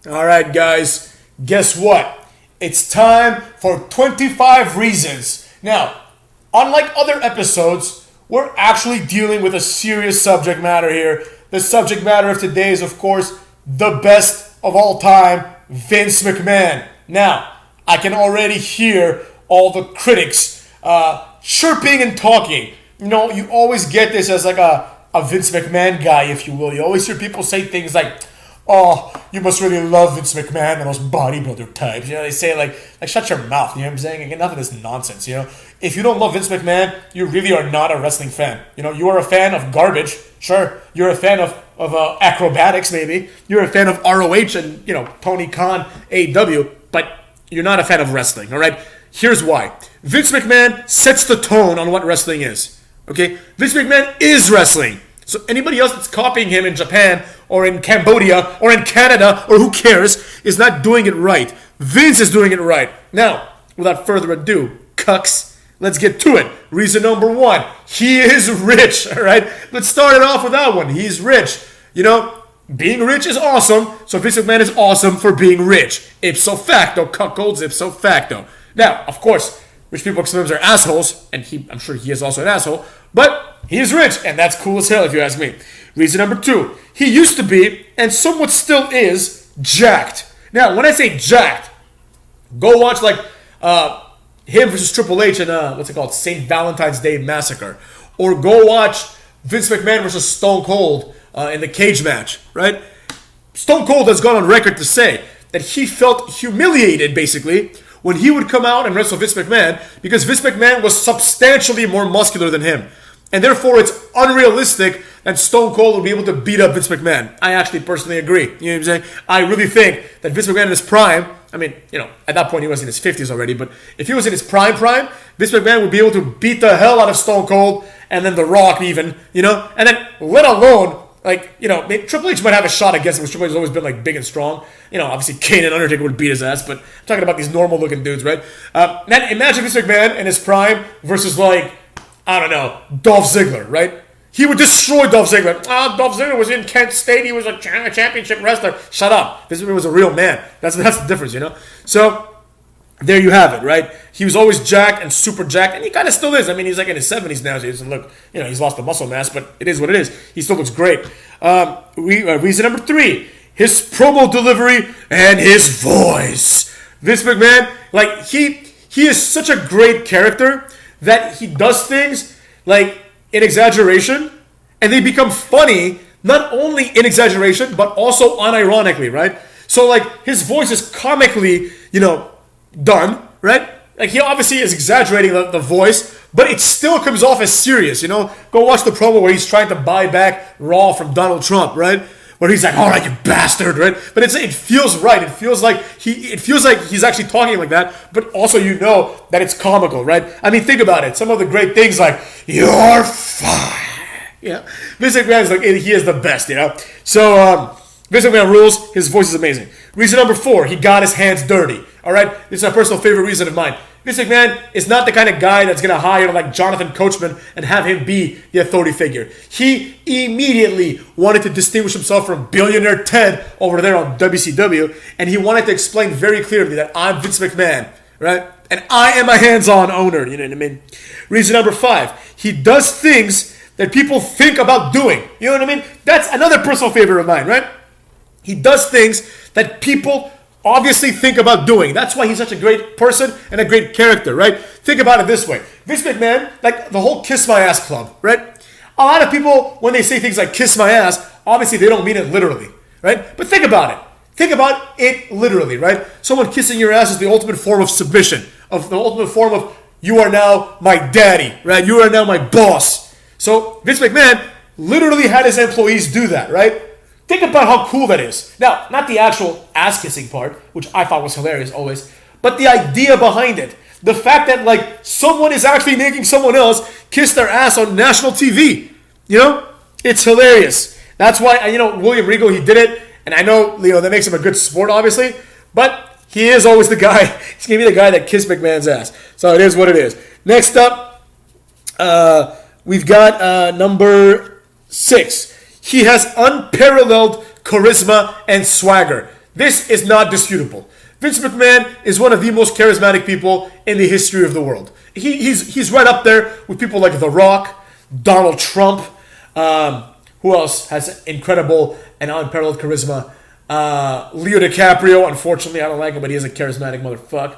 Alright, guys, guess what? It's time for 25 reasons. Now, unlike other episodes, we're actually dealing with a serious subject matter here. The subject matter of today is, of course, the best of all time, Vince McMahon. Now, I can already hear all the critics chirping and talking. You know, you always get this as like a Vince McMahon guy, if you will. You always hear people say things like, "Oh, you must really love Vince McMahon and those bodybuilder types." You know, they say like shut your mouth. You know what I'm saying? Enough of this nonsense. You know, if you don't love Vince McMahon, you really are not a wrestling fan. You know, you are a fan of garbage. Sure, you're a fan of acrobatics, maybe. You're a fan of ROH and Tony Khan, AEW, but you're not a fan of wrestling. All right. Here's why. Vince McMahon sets the tone on what wrestling is. Okay, Vince McMahon is wrestling. So anybody else that's copying him in Japan or in Cambodia or in Canada or who cares is not doing it right. Vince is doing it right. Now, without further ado, cucks, let's get to it. Reason number one, he is rich, all right? Let's start it off with that one. He's rich. You know, being rich is awesome, so Vince McMahon is awesome for being rich. Ipso facto, cuckolds, ipso facto. Now, of course, rich people sometimes are assholes, and I'm sure he is also an asshole, but he is rich, and that's cool as hell if you ask me. Reason number two, he used to be, and somewhat still is, jacked. Now, when I say jacked, go watch like him versus Triple H in what's it called, St. Valentine's Day Massacre, or go watch Vince McMahon versus Stone Cold in the cage match, right? Stone Cold has gone on record to say that he felt humiliated, basically, when he would come out and wrestle Vince McMahon because Vince McMahon was substantially more muscular than him. And therefore, it's unrealistic that Stone Cold would be able to beat up Vince McMahon. I actually personally agree. You know what I'm saying? I really think that Vince McMahon in his prime, I mean, at that point he was in his 50s already, but if he was in his prime, Vince McMahon would be able to beat the hell out of Stone Cold and then The Rock even, and then let alone, maybe Triple H might have a shot against him because Triple H has always been big and strong. Obviously Kane and Undertaker would beat his ass, but I'm talking about these normal looking dudes, right? Then imagine Vince McMahon in his prime versus Dolph Ziggler, right? He would destroy Dolph Ziggler. Dolph Ziggler was in Kent State. He was a championship wrestler. Shut up. Vince McMahon was a real man. That's the difference, So, there you have it, right? He was always jacked and super jacked, and he kind of still is. I mean, he's in his 70s now, so he doesn't look, he's lost the muscle mass, but it is what it is. He still looks great. Reason number three, his promo delivery and his voice. Vince McMahon, he is such a great character that he does things in exaggeration, and they become funny not only in exaggeration but also unironically, right? So his voice is comically, done, right? He obviously is exaggerating the voice, but it still comes off as serious. Go watch the promo where he's trying to buy back Raw from Donald Trump, right? Where he's like, "All right, you bastard," right? But it feels right. It feels like he's actually talking like that, but also that it's comical, right? I mean, think about it. Some of the great things like "You're fine," Vince McMahon is he is the best, So Vince McMahon rules. His voice is amazing. Reason number four, he got his hands dirty. All right, this is a personal favorite reason of mine. Vince McMahon is not the kind of guy that's going to hire Jonathan Coachman and have him be the authority figure. He immediately wanted to distinguish himself from billionaire Ted over there on WCW, and he wanted to explain very clearly that I'm Vince McMahon, right? And I am a hands-on owner, you know what I mean? Reason number five, he does things that people think about doing. You know what I mean? That's another personal favorite of mine, right? He does things that people obviously think about doing. That's why he's such a great person and a great character, right? Think about it this way. Vince McMahon, the whole Kiss My Ass Club, right? A lot of people, when they say things like kiss my ass, obviously they don't mean it literally, right? But think about it. Think about it literally, right? Someone kissing your ass is the ultimate form of submission, of the ultimate form of you are now my daddy, right? You are now my boss. So Vince McMahon literally had his employees do that, right? Think about how cool that is. Now, not the actual ass-kissing part, which I thought was hilarious always, but the idea behind it. The fact that, someone is actually making someone else kiss their ass on national TV. It's hilarious. That's why, William Regal, he did it, and I know, that makes him a good sport, obviously, but he is always the guy, he's going to be the guy that kissed McMahon's ass. So it is what it is. Next up, we've got number 6. He has unparalleled charisma and swagger. This is not disputable. Vince McMahon is one of the most charismatic people in the history of the world. He's right up there with people like The Rock, Donald Trump. Who else has incredible and unparalleled charisma? Leo DiCaprio. Unfortunately, I don't like him, but he is a charismatic motherfucker.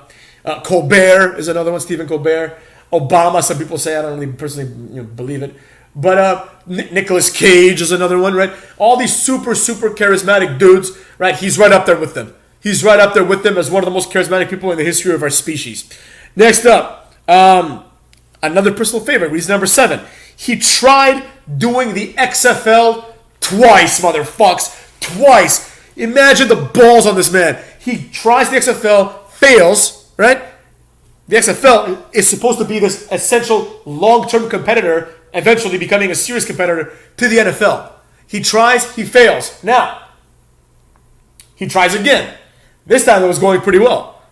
Colbert is another one. Stephen Colbert. Obama. Some people say, I don't really personally believe it. But Nicolas Cage is another one, right? All these super charismatic dudes, right? He's right up there with them. He's right up there with them as one of the most charismatic people in the history of our species. Next up, another personal favorite, reason number 7. He tried doing the XFL twice, motherfucks. Twice. Imagine the balls on this man. He tries the XFL, fails, right? The XFL is supposed to be this essential long-term competitor, eventually becoming a serious competitor to the NFL. He tries, he fails. Now, he tries again. This time it was going pretty well.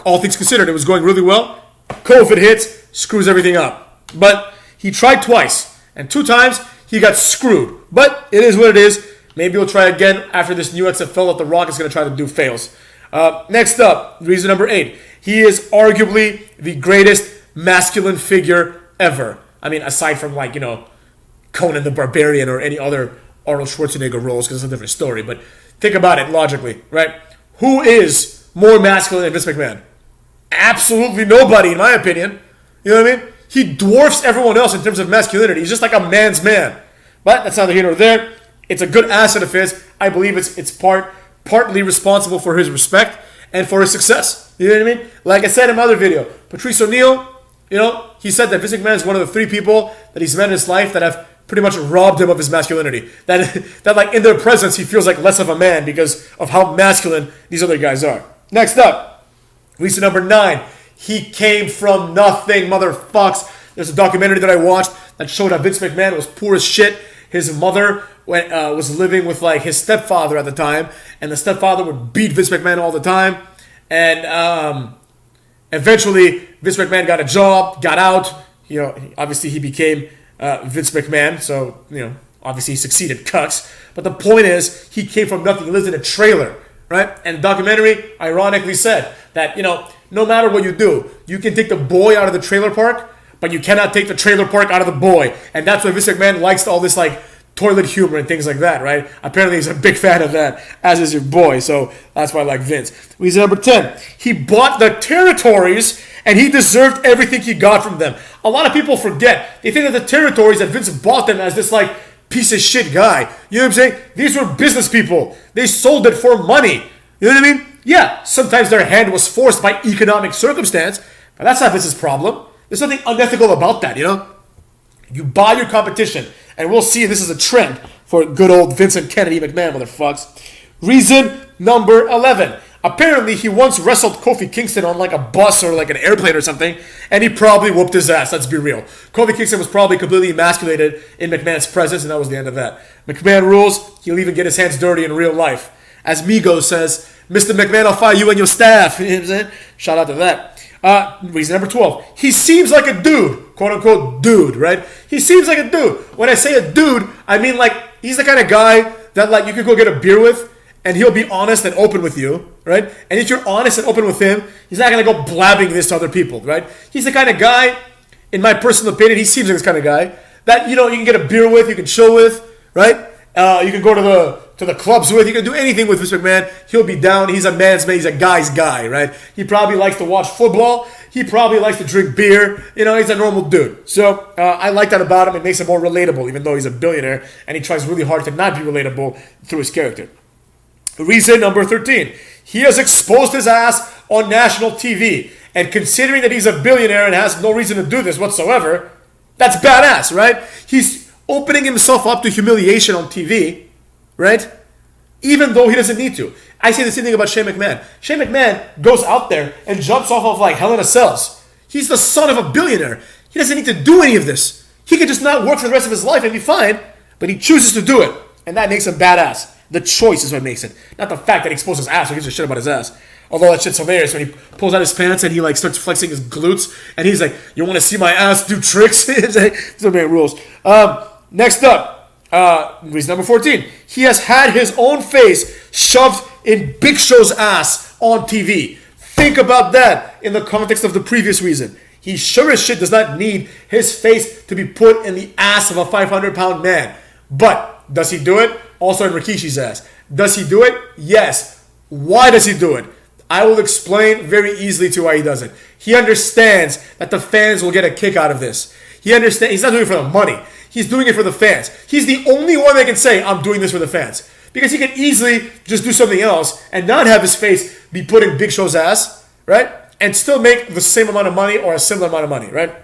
All things considered, it was going really well. COVID hits, screws everything up. But he tried twice, and 2 times he got screwed. But it is what it is. Maybe he'll try again after this new XFL that The Rock is going to try to do fails. Next up, reason number 8. He is arguably the greatest masculine figure ever. I mean, aside from Conan the Barbarian or any other Arnold Schwarzenegger roles, because it's a different story. But think about it logically, right? Who is more masculine than Vince McMahon? Absolutely nobody, in my opinion. You know what I mean? He dwarfs everyone else in terms of masculinity. He's just like a man's man. But that's neither here nor there. It's a good asset of his. I believe it's partly responsible for his respect and for his success. You know what I mean? Like I said in my other video, Patrice O'Neal, he said that Vince McMahon is one of the 3 people that he's met in his life that have pretty much robbed him of his masculinity. That like in their presence, he feels like less of a man because of how masculine these other guys are. Next up, reason number 9. He came from nothing, motherfucks. There's a documentary that I watched that showed how Vince McMahon was poor as shit. His mother was living with his stepfather at the time, and the stepfather would beat Vince McMahon all the time. And eventually, Vince McMahon got a job, got out. Obviously he became Vince McMahon, so obviously he succeeded cucks. But the point is, he came from nothing. He lived in a trailer, right? And the documentary ironically said that no matter what you do, you can take the boy out of the trailer park, but you cannot take the trailer park out of the boy. And that's why Vince McMahon likes all this toilet humor and things like that, right? Apparently he's a big fan of that, as is your boy, so that's why I like Vince. Reason number 10, he bought the territories and he deserved everything he got from them. A lot of people forget. They think that the territories that Vince bought them as this piece of shit guy. You know what I'm saying? These were business people. They sold it for money. You know what I mean? Yeah, sometimes their hand was forced by economic circumstance, but that's not Vince's problem. There's nothing unethical about that, You buy your competition, and we'll see this is a trend for good old Vincent Kennedy McMahon, motherfucks. Reason number 11. Apparently, he once wrestled Kofi Kingston on a bus or an airplane or something, and he probably whooped his ass, let's be real. Kofi Kingston was probably completely emasculated in McMahon's presence, and that was the end of that. McMahon rules, he'll even get his hands dirty in real life. As Migos says, Mr. McMahon, I'll fire you and your staff. You know what I'm saying? Shout out to that. Reason number 12. He seems like a dude. Quote unquote dude, right? He seems like a dude. When I say a dude, I mean he's the kind of guy that you could go get a beer with and he'll be honest and open with you, right? And if you're honest and open with him, he's not going to go blabbing this to other people, right? He's the kind of guy, in my personal opinion, he seems like this kind of guy that, you can get a beer with, you can chill with, right? You can go to the clubs with. You can do anything with Vince McMahon. He'll be down. He's a man's man. He's a guy's guy, right? He probably likes to watch football. He probably likes to drink beer. He's a normal dude. So I like that about him. It makes him more relatable, even though he's a billionaire, and he tries really hard to not be relatable through his character. Reason number 13. He has exposed his ass on national TV. And considering that he's a billionaire and has no reason to do this whatsoever, that's badass, right? He's opening himself up to humiliation on TV, right? Even though he doesn't need to. I say the same thing about Shane McMahon. Shane McMahon goes out there and jumps off of Hell in a Cells. He's the son of a billionaire. He doesn't need to do any of this. He could just not work for the rest of his life and be fine, but he chooses to do it. And that makes him badass. The choice is what makes it. Not the fact that he exposes his ass or gives a shit about his ass. Although that shit's hilarious when he pulls out his pants and he starts flexing his glutes and he's like, you want to see my ass do tricks? These are big rules. Next up, reason number 14. He has had his own face shoved in Big Show's ass on TV. Think about that in the context of the previous reason. He sure as shit does not need his face to be put in the ass of a 500-pound man. But does he do it? Also in Rikishi's ass. Does he do it? Yes. Why does he do it? I will explain very easily to why he does it. He understands that the fans will get a kick out of this. He understands. He's not doing it for the money. He's doing it for the fans. He's the only one that can say, I'm doing this for the fans. Because he can easily just do something else and not have his face be put in Big Show's ass, right? And still make the same amount of money or a similar amount of money, right?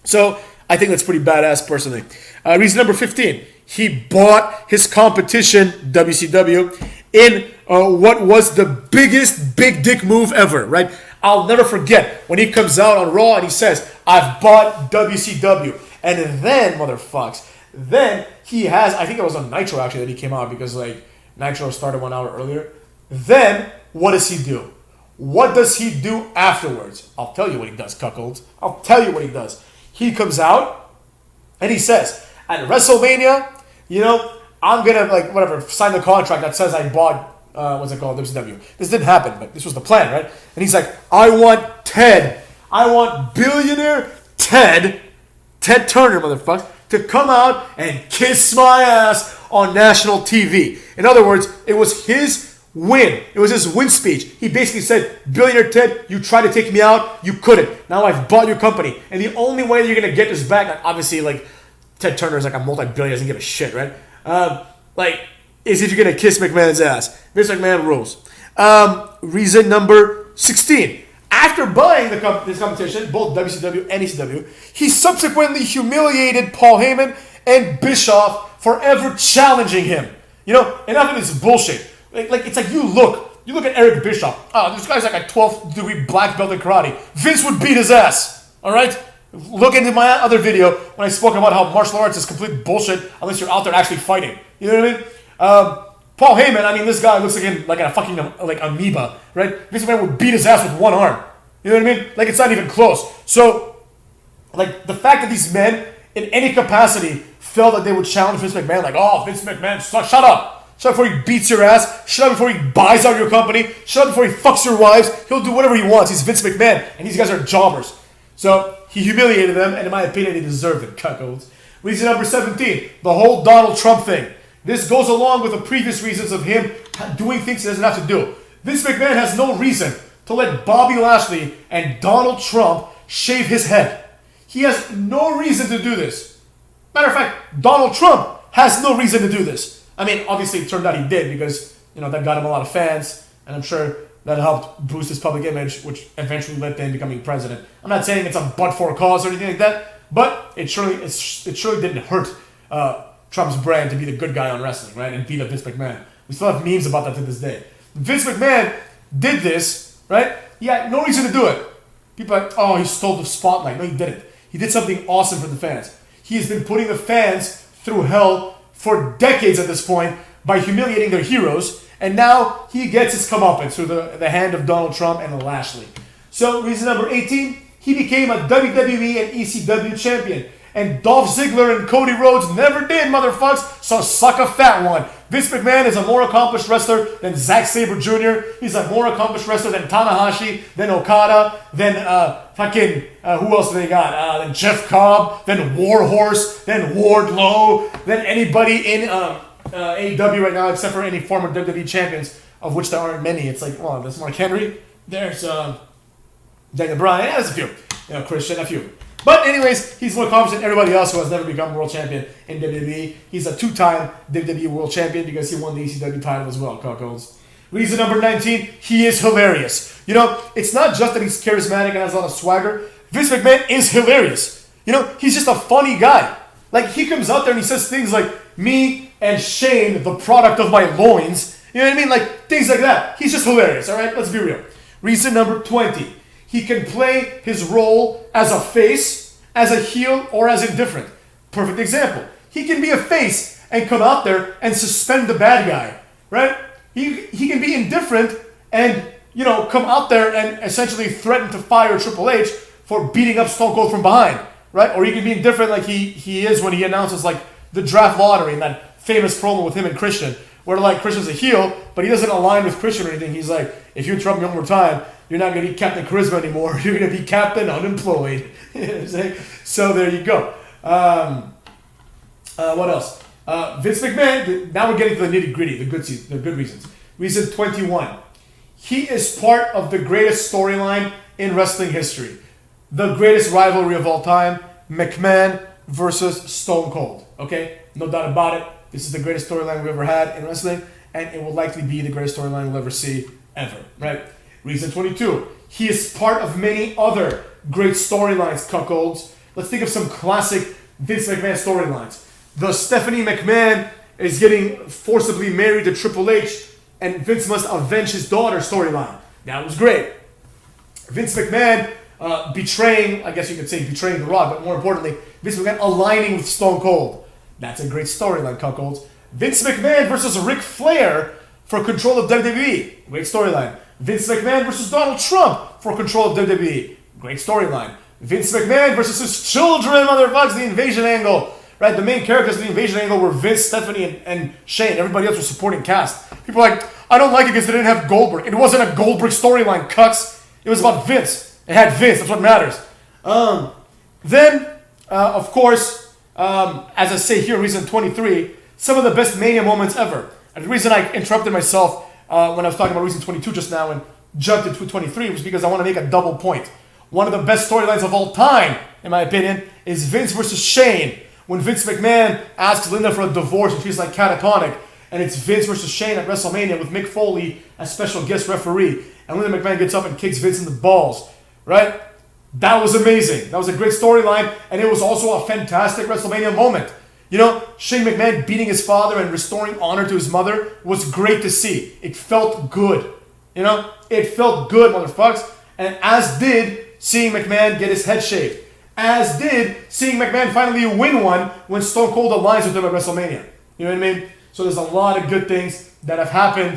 So I think that's pretty badass, personally. Reason number 15. He bought his competition, WCW, in what was the biggest big dick move ever, right? I'll never forget when he comes out on Raw and he says, I've bought WCW. And then, motherfucks, then he has, I think it was on Nitro actually that he came out because like Nitro started 1 hour earlier. Then, what does he do? What does he do afterwards? I'll tell you what he does, cuckolds. I'll tell you what he does. He comes out and he says, at WrestleMania, I'm going to, sign the contract that says I bought, what's it called, WCW. This didn't happen, but this was the plan, right? And he's like, I want Ted. I want billionaire Ted Turner, motherfucker, to come out and kiss my ass on national TV. In other words, it was his win. It was his win speech. He basically said, billionaire Ted, you tried to take me out, you couldn't. Now I've bought your company. And the only way you're going to get this back, obviously, Ted Turner is like a multi-billionaire, doesn't give a shit, right? Is if you're going to kiss McMahon's ass. Vince McMahon rules. Reason number 16. After buying this competition, both WCW and ECW, he subsequently humiliated Paul Heyman and Bischoff for ever challenging him. Enough of this bullshit. It's like you look at Eric Bischoff. Oh, this guy's like a 12th degree black belt in karate. Vince would beat his ass. All right? Look into my other video when I spoke about how martial arts is complete bullshit unless you're out there actually fighting. You know what I mean? Paul Heyman, this guy looks like a fucking amoeba, right? Vince McMahon would beat his ass with one arm. You know what I mean? It's not even close. So, the fact that these men, in any capacity, felt that they would challenge Vince McMahon, Vince McMahon, shut up. Shut up before he beats your ass. Shut up before he buys out your company. Shut up before he fucks your wives. He'll do whatever he wants. He's Vince McMahon, and these guys are jobbers. So, he humiliated them, and in my opinion, they deserved it, cuckolds. Reason number 17, the whole Donald Trump thing. This goes along with the previous reasons of him doing things he doesn't have to do. Vince McMahon has no reason to let Bobby Lashley and Donald Trump shave his head. He has no reason to do this. Matter of fact, Donald Trump has no reason to do this. Obviously it turned out he did because, that got him a lot of fans, and I'm sure that helped boost his public image, which eventually led to him becoming president. I'm not saying it's a but-for cause or anything like that, but it surely didn't hurt Trump's brand to be the good guy on wrestling, right, and beat up Vince McMahon. We still have memes about that to this day. Vince McMahon did this, right? He had no reason to do it. People are like, oh, he stole the spotlight. No, he didn't. He did something awesome for the fans. He has been putting the fans through hell for decades at this point by humiliating their heroes, and now he gets his comeuppance through the hand of Donald Trump and Lashley. So, reason number 18, he became a WWE and ECW champion. And Dolph Ziggler and Cody Rhodes never did, motherfucks, so suck a fat one. Vince McMahon is a more accomplished wrestler than Zack Sabre Jr. He's a more accomplished wrestler than Tanahashi, than Okada, than who else do they got? Than Jeff Cobb, than Warhorse, than Wardlow, than anybody in AEW right now except for any former WWE champions, of which there aren't many. It's like, well, there's Mark Henry, there's Daniel Bryan, yeah, there's a few. Christian, a few. But anyways, he's more accomplished than everybody else who has never become world champion in WWE. He's a 2-time WWE world champion because he won the ECW title as well, cuckolds. Reason number 19, he is hilarious. It's not just that he's charismatic and has a lot of swagger. Vince McMahon is hilarious. He's just a funny guy. He comes out there and he says things like, me and Shane, the product of my loins. You know what I mean? Things like that. He's just hilarious, all right? Let's be real. Reason number 20. He can play his role as a face, as a heel, or as indifferent. Perfect example. He can be a face and come out there and suspend the bad guy, right? He can be indifferent and, come out there and essentially threaten to fire Triple H for beating up Stone Cold from behind, right? Or he can be indifferent like he is when he announces, the draft lottery in that famous promo with him and Christian, Where like Christian's a heel, but he doesn't align with Christian or anything. He's like, if you interrupt me one more time, you're not going to be Captain Charisma anymore. You're going to be Captain Unemployed. You know what I'm saying? So there you go. What else? Vince McMahon, now we're getting to the nitty gritty, the good reasons. Reason 21. He is part of the greatest storyline in wrestling history. The greatest rivalry of all time, McMahon versus Stone Cold. Okay? No doubt about it. This is the greatest storyline we've ever had in wrestling, and it will likely be the greatest storyline we'll ever see ever. Right? Reason 22. He is part of many other great storylines, cuckolds. Let's think of some classic Vince McMahon storylines. The Stephanie McMahon is getting forcibly married to Triple H, and Vince must avenge his daughter storyline. That was great. Vince McMahon betraying, I guess you could say betraying The Rock, but more importantly, Vince McMahon aligning with Stone Cold. That's a great storyline, cuckolds. Vince McMahon versus Ric Flair for control of WWE. Great storyline. Vince McMahon versus Donald Trump for control of WWE. Great storyline. Vince McMahon versus his children, motherfuckers, the invasion angle. Right, the main characters of the invasion angle were Vince, Stephanie, and Shane. Everybody else was supporting cast. People are like, I don't like it because they didn't have Goldberg. It wasn't a Goldberg storyline, cucks. It was about Vince. It had Vince. That's what matters. Then, of course, as I say here, reason 23, some of the best Mania moments ever. And the reason I interrupted myself when I was talking about reason 22 just now and jumped into 23 was because I want to make a double point. One of the best storylines of all time, in my opinion, is Vince versus Shane. When Vince McMahon asks Linda for a divorce and she's like catatonic, and it's Vince versus Shane at WrestleMania with Mick Foley as special guest referee, and Linda McMahon gets up and kicks Vince in the balls, right? That was amazing. That was a great storyline, and it was also a fantastic WrestleMania moment. You know, Shane McMahon beating his father and restoring honor to his mother was great to see. It felt good. You know, it felt good, motherfuckers. And as did seeing McMahon get his head shaved. As did seeing McMahon finally win one when Stone Cold aligns with him at WrestleMania. You know what I mean? So there's a lot of good things that have happened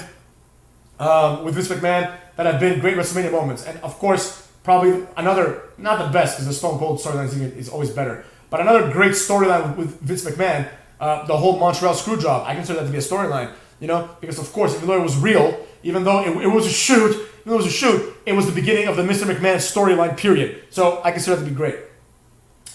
with Vince McMahon that have been great WrestleMania moments. And of course, probably another, not the best because the Stone Cold storyline is always better, but another great storyline with Vince McMahon, the whole Montreal Screwjob. I consider that to be a storyline, you know, because of course, even though it was real, even though it was a shoot, it was the beginning of the Mr. McMahon storyline period. So I consider that to be great.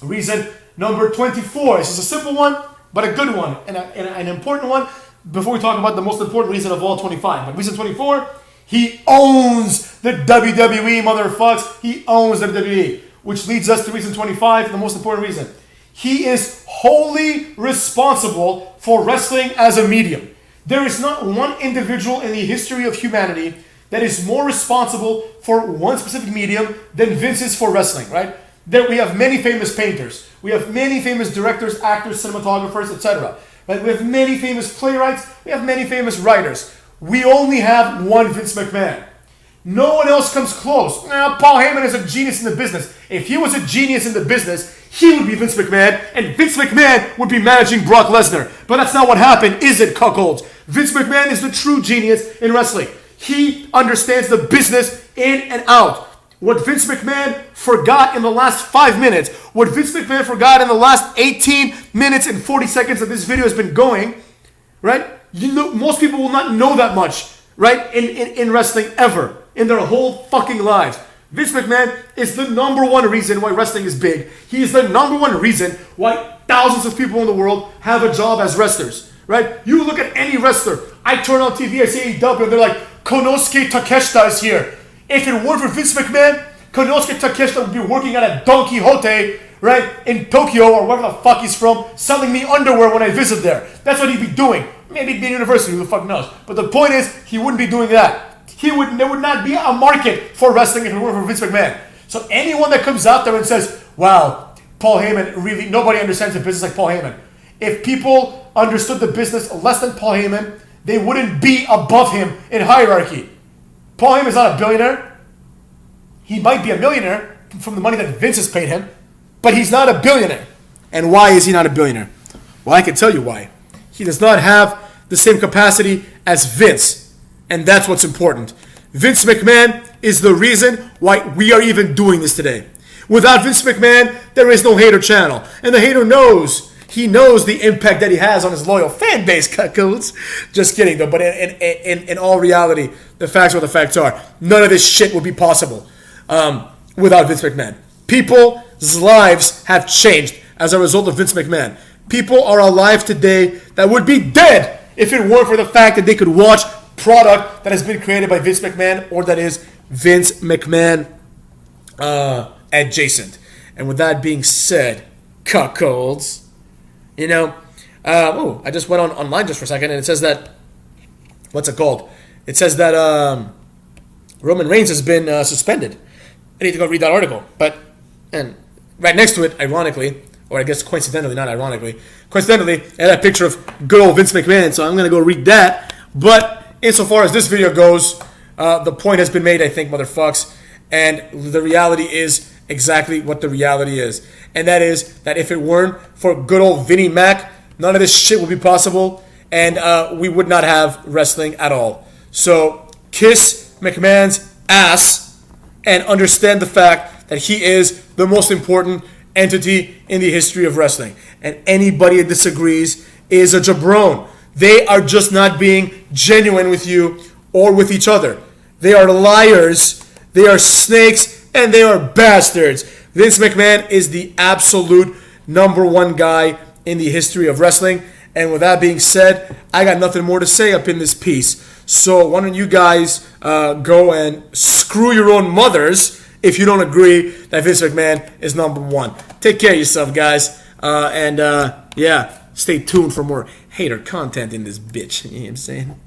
Reason number 24. This is a simple one, but a good one, and an important one before we talk about the most important reason of all 25. But reason 24, he owns the WWE, motherfucks. He owns WWE, which leads us to reason 25, the most important reason. He is wholly responsible for wrestling as a medium. There is not one individual in the history of humanity that is more responsible for one specific medium than Vince is for wrestling, right? There we have many famous painters. We have many famous directors, actors, cinematographers, etc. Right? We have many famous playwrights. We have many famous writers. We only have one Vince McMahon. No one else comes close. Paul Heyman is a genius in the business. If he was a genius in the business, he would be Vince McMahon, and Vince McMahon would be managing Brock Lesnar. But that's not what happened, is it, cuckolds? Vince McMahon is the true genius in wrestling. He understands the business in and out. What Vince McMahon forgot in the last 5 minutes, what Vince McMahon forgot in the last 18 minutes and 40 seconds that this video has been going, right? You know, most people will not know that much, right? In wrestling ever, in their whole fucking lives. Vince McMahon is the number one reason why wrestling is big. He is the number one reason why thousands of people in the world have a job as wrestlers, right? You look at any wrestler. I turn on TV, I see AEW, and they're like, Konosuke Takeshita is here. If it weren't for Vince McMahon, Konosuke Takeshita would be working at a Don Quixote, right, in Tokyo or wherever the fuck he's from, selling me underwear when I visit there. That's what he'd be doing. Maybe he'd be in university, who the fuck knows. But the point is, he wouldn't be doing that. There would not be a market for wrestling if it weren't for Vince McMahon. So anyone that comes out there and says, wow, Paul Heyman, really, nobody understands the business like Paul Heyman. If people understood the business less than Paul Heyman, they wouldn't be above him in hierarchy. Paul Heyman's not a billionaire. He might be a millionaire from the money that Vince has paid him, but he's not a billionaire. And why is he not a billionaire? Well, I can tell you why. He does not have the same capacity as Vince, and that's what's important. Vince McMahon is the reason why we are even doing this today. Without Vince McMahon, there is no Hater channel, and the Hater knows He knows the impact that he has on his loyal fan base, cuckolds. Just kidding, though. But in all reality, the facts are the facts are. None of this shit would be possible without Vince McMahon. People's lives have changed as a result of Vince McMahon. People are alive today that would be dead if it weren't for the fact that they could watch product that has been created by Vince McMahon or that is Vince McMahon adjacent. And with that being said, cuckolds, I just went online just for a second, and it says that, what's it called? It says that Roman Reigns has been suspended. I need to go read that article. And right next to it, ironically, or I guess coincidentally, not ironically, coincidentally, I had a picture of good old Vince McMahon, so I'm going to go read that. But insofar as this video goes, the point has been made, I think, motherfucks, and the reality is exactly what the reality is. And that is that if it weren't for good old Vinnie Mac, none of this shit would be possible, and we would not have wrestling at all. So kiss McMahon's ass and understand the fact that he is the most important entity in the history of wrestling. And anybody that disagrees is a jabron. They are just not being genuine with you or with each other. They are liars, they are snakes, and they are bastards. Vince McMahon is the absolute number one guy in the history of wrestling. And with that being said, I got nothing more to say up in this piece. So why don't you guys go and screw your own mothers if you don't agree that Vince McMahon is number one. Take care of yourself, guys. And stay tuned for more hater content in this bitch. You know what I'm saying?